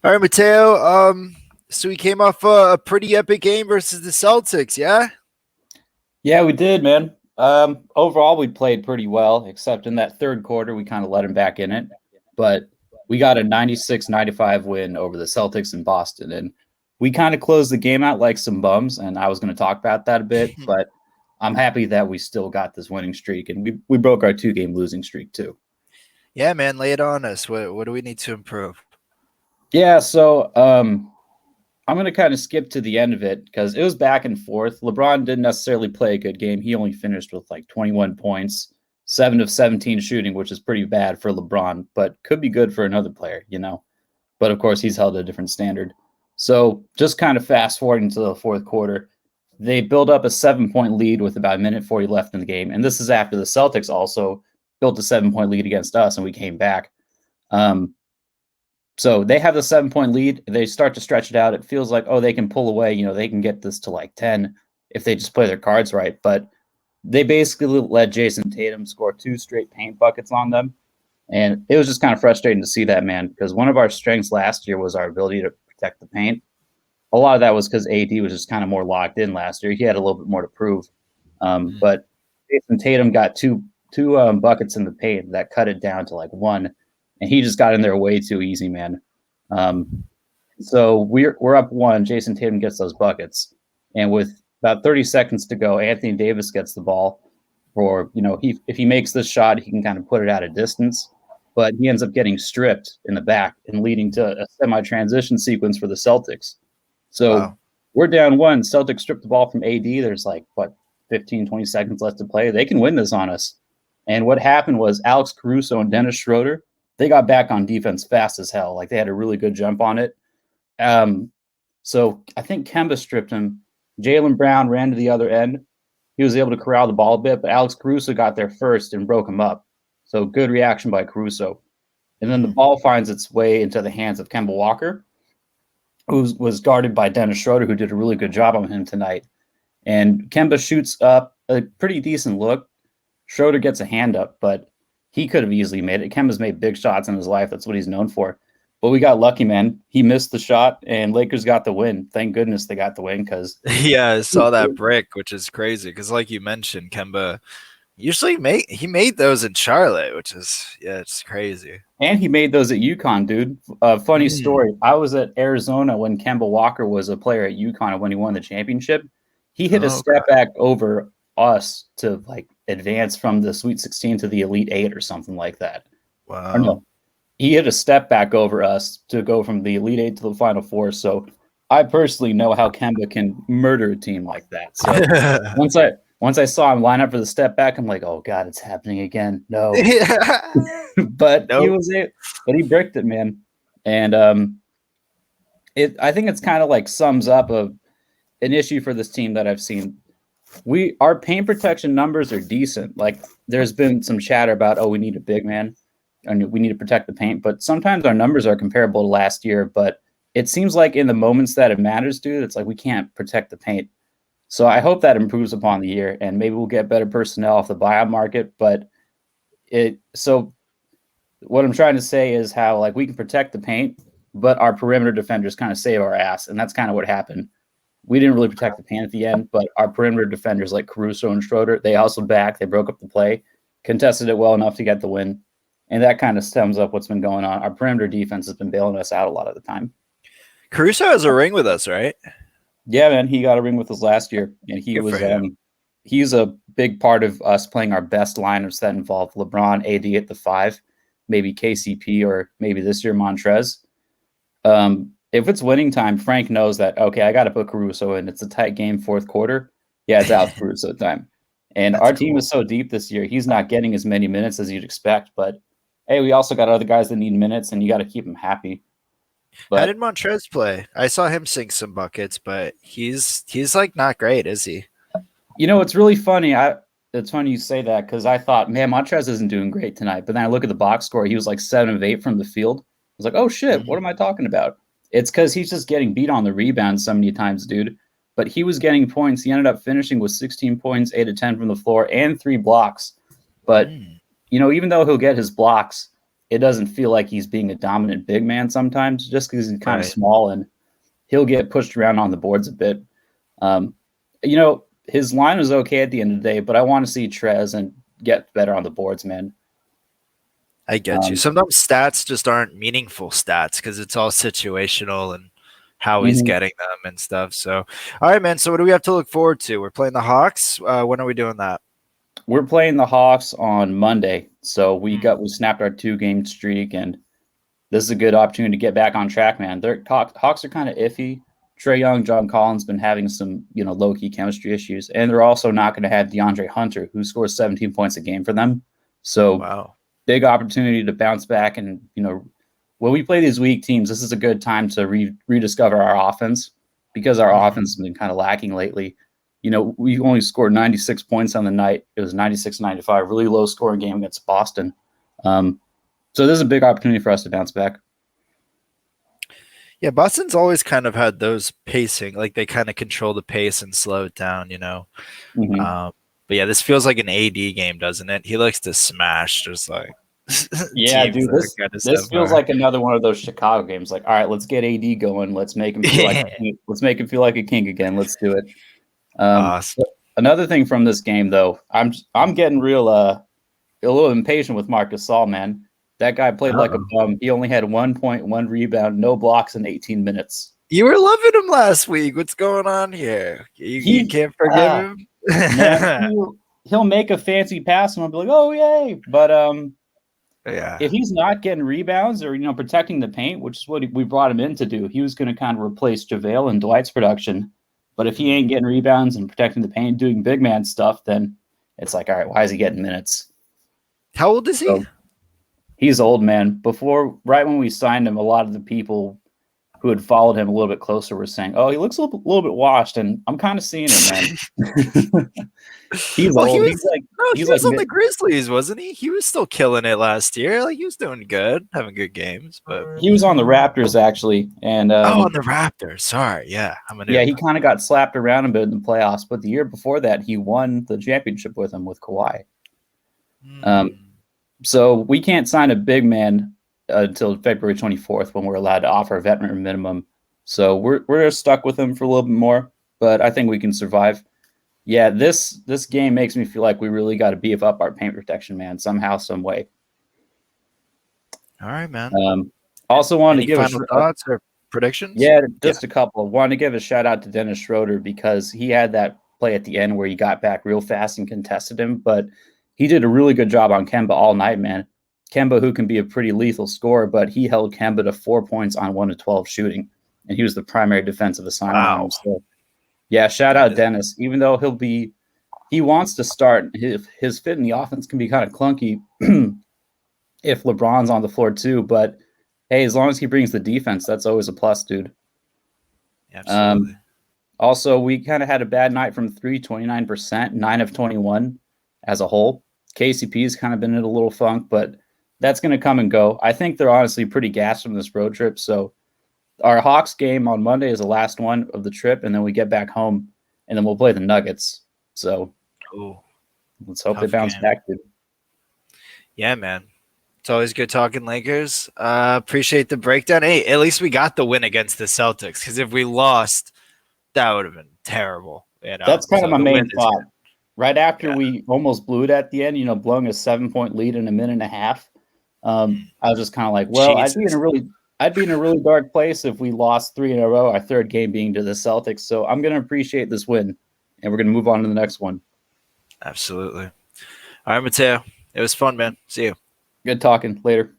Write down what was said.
All right, Mateo. So we came off a pretty epic game versus the Celtics, yeah? Yeah, we did, man. Overall, we played pretty well, except in that third quarter, we kind of let him back in it. But we got a 96-95 win over the Celtics in Boston. And we kind of closed the game out like some bums. And I was going to talk about that a bit. But I'm happy that we still got this winning streak. And we broke our 2-game losing streak, too. Yeah, man, lay it on us. What do we need to improve? Yeah, so I'm going to kind of skip to the end of it because it was back and forth. LeBron didn't necessarily play a good game. He only finished with like 21 points, 7 of 17 shooting, which is pretty bad for LeBron, but could be good for another player, you know. But of course, he's held a different standard. So just kind of fast forwarding to the fourth quarter, they build up a 7-point lead with about a minute 40 left in the game. And this is after the Celtics also built a 7-point lead against us and we came back. So they have the 7-point lead. They start to stretch it out. It feels like, oh, they can pull away. You know, they can get this to like 10 if they just play their cards right. But they basically let Jason Tatum score 2 straight paint buckets on them. And it was just kind of frustrating to see that, man, because one of our strengths last year was our ability to protect the paint. A lot of that was because AD was just kind of more locked in last year. He had a little bit more to prove. But Jason Tatum got two buckets in the paint that cut it down to like 1. And he just got in there way too easy, man. So we're up 1. Jason Tatum gets those buckets, and with about 30 seconds to go, Anthony Davis gets the ball. For if he makes this shot, he can kind of put it out of distance, but he ends up getting stripped in the back and leading to a semi-transition sequence for the Celtics. So We're down 1. Celtics strip the ball from AD. There's like 15, 20 seconds left to play. They can win this on us. And what happened was Alex Caruso and Dennis Schroeder, they got back on defense fast as hell. Like they had a really good jump on it. So I think Kemba stripped him. Jaylen Brown ran to the other end. He was able to corral the ball a bit, but Alex Caruso got there first and broke him up. So good reaction by Caruso. And then the ball finds its way into the hands of Kemba Walker, who was guarded by Dennis Schroeder, who did a really good job on him tonight. And Kemba shoots up a pretty decent look. Schroeder gets a hand up, but he could have easily made it. Kemba's made big shots in his life. That's what he's known for. But we got lucky, man. He missed the shot, and Lakers got the win. Thank goodness they got the win because yeah, I saw that brick, which is crazy. Because, like you mentioned, Kemba usually made those in Charlotte, which is it's crazy. And he made those at UConn, dude. Funny story. I was at Arizona when Kemba Walker was a player at UConn when he won the championship. He hit a step back over us to like advance from the Sweet 16 to the Elite 8 or something like that. Wow. Or no, he hit a step back over us to go from the Elite 8 to the Final 4. So I personally know how Kemba can murder a team like that. So once I saw him line up for the step back, I'm like, oh God, it's happening again. No. But nope. He bricked it, man. And I think it's kind of like sums up an issue for this team that I've seen. Our paint protection numbers are decent. Like there's been some chatter about, we need a big man and we need to protect the paint, but sometimes our numbers are comparable to last year. But it seems like in the moments that it matters, dude, it's like we can't protect the paint. So I hope that improves upon the year, and maybe we'll get better personnel off the buyout market. But what I'm trying to say is how like we can protect the paint, but our perimeter defenders kind of save our ass, and that's kind of what happened. We didn't really protect the paint at the end, but our perimeter defenders like Caruso and Schroeder, they hustled back, they broke up the play, contested it well enough to get the win, and that kind of stems up what's been going on. Our perimeter defense has been bailing us out a lot of the time. Caruso has a ring with us, right? Yeah, man, he got a ring with us last year, and he's a big part of us playing our best lineups that involve LeBron, AD at the 5, maybe KCP, or maybe this year Montrez. If it's winning time, Frank knows that, okay, I got to put Caruso in. It's a tight game, fourth quarter. Yeah, it's Alex Caruso time. And our team is so deep this year, he's not getting as many minutes as you'd expect. But, hey, we also got other guys that need minutes, and you got to keep them happy. But, how did Montrez play? I saw him sink some buckets, but he's like not great, is he? You know, it's really funny. It's funny you say that because I thought, man, Montrez isn't doing great tonight. But then I look at the box score. He was like 7 of 8 from the field. I was like, oh, shit, what am I talking about? It's because he's just getting beat on the rebound so many times, dude. But he was getting points. He ended up finishing with 16 points, 8 of 10 from the floor, and 3 blocks. But, you know, even though he'll get his blocks, it doesn't feel like he's being a dominant big man sometimes, just because he's kind of Right. small and he'll get pushed around on the boards a bit. Um, his line was okay at the end of the day, but I want to see Trez and get better on the boards, man. I get you. Sometimes stats just aren't meaningful stats because it's all situational and how he's getting them and stuff. So, all right, man. So, what do we have to look forward to? We're playing the Hawks. When are we doing that? We're playing the Hawks on Monday, so we snapped our 2-game streak, and this is a good opportunity to get back on track, man. Hawks are kind of iffy. Trae Young, John Collins been having some, low key chemistry issues, and they're also not going to have DeAndre Hunter, who scores 17 points a game for them. So, wow, big opportunity to bounce back. And when we play these weak teams, this is a good time to rediscover our offense, because our offense has been kind of lacking lately. We only scored 96 points on the night. It was 96-95, really low scoring game against Boston. So this is a big opportunity for us to bounce back. Yeah, Boston's always kind of had those pacing, like they kind of control the pace and slow it down, But yeah, this feels like an AD game, doesn't it? He likes to smash, just like yeah, dude. This feels like another one of those Chicago games. Like, all right, let's get AD going. Let's make him feel like a king again. Let's do it. Awesome. Another thing from this game, though, I'm getting a little impatient with Marc Gasol, man. That guy played like a bum. He only had 1.1 rebound, no blocks in 18 minutes. You were loving him last week. What's going on here? You can't forgive him? Man, he'll make a fancy pass and I'll be like, oh, yay. But yeah, if he's not getting rebounds or, protecting the paint, which is what we brought him in to do, he was going to kind of replace JaVale and Dwight's production. But if he ain't getting rebounds and protecting the paint, doing big man stuff, then it's like, all right, why is he getting minutes? How old is he? So, he's old, man. Right when we signed him, a lot of the people who had followed him a little bit closer were saying, oh, he looks a little bit washed, and I'm kind of seeing it, man. He's old. He was on the Grizzlies, wasn't he? He was still killing it last year. Like, he was doing good, having good games. But he was on the Raptors, actually. And on the Raptors. Sorry, yeah. He kind of got slapped around a bit in the playoffs, but the year before that, he won the championship with him with Kawhi. So we can't sign a big man until February 24th when we're allowed to offer a veteran minimum. So we're stuck with him for a little bit more, but I think we can survive. Yeah, this game makes me feel like we really got to beef up our paint protection, man, somehow, some way. All right, man. Also wanted to give final thoughts or predictions? Yeah, just a couple. Wanted to give a shout out to Dennis Schroeder because he had that play at the end where he got back real fast and contested him, but he did a really good job on Kemba all night, man. Kemba, who can be a pretty lethal scorer, but he held Kemba to 4 points on 1 of 12 shooting, and he was the primary defensive assignment on him. So, yeah, shout out Dennis. Even though he wants to start, his fit in the offense can be kind of clunky if LeBron's on the floor too. But hey, as long as he brings the defense, that's always a plus, dude. Absolutely. Also, we kind of had a bad night from 3, 29%, 9 of 21 as a whole. KCP's kind of been in a little funk, but that's going to come and go. I think they're honestly pretty gassed from this road trip. So our Hawks game on Monday is the last one of the trip, and then we get back home, and then we'll play the Nuggets. So let's hope they bounce back, dude. Yeah, man. It's always good talking Lakers. Appreciate the breakdown. Hey, at least we got the win against the Celtics, because if we lost, that would have been terrible. That's kind of my main thought. Right after we almost blew it at the end, blowing a 7-point lead in a minute and a half, I was just kind of like, well, I'd be in a really dark place if we lost 3 in a row, our third game being to the Celtics. So I'm going to appreciate this win, and we're going to move on to the next one. Absolutely. All right, Mateo. It was fun, man. See you. Good talking. Later.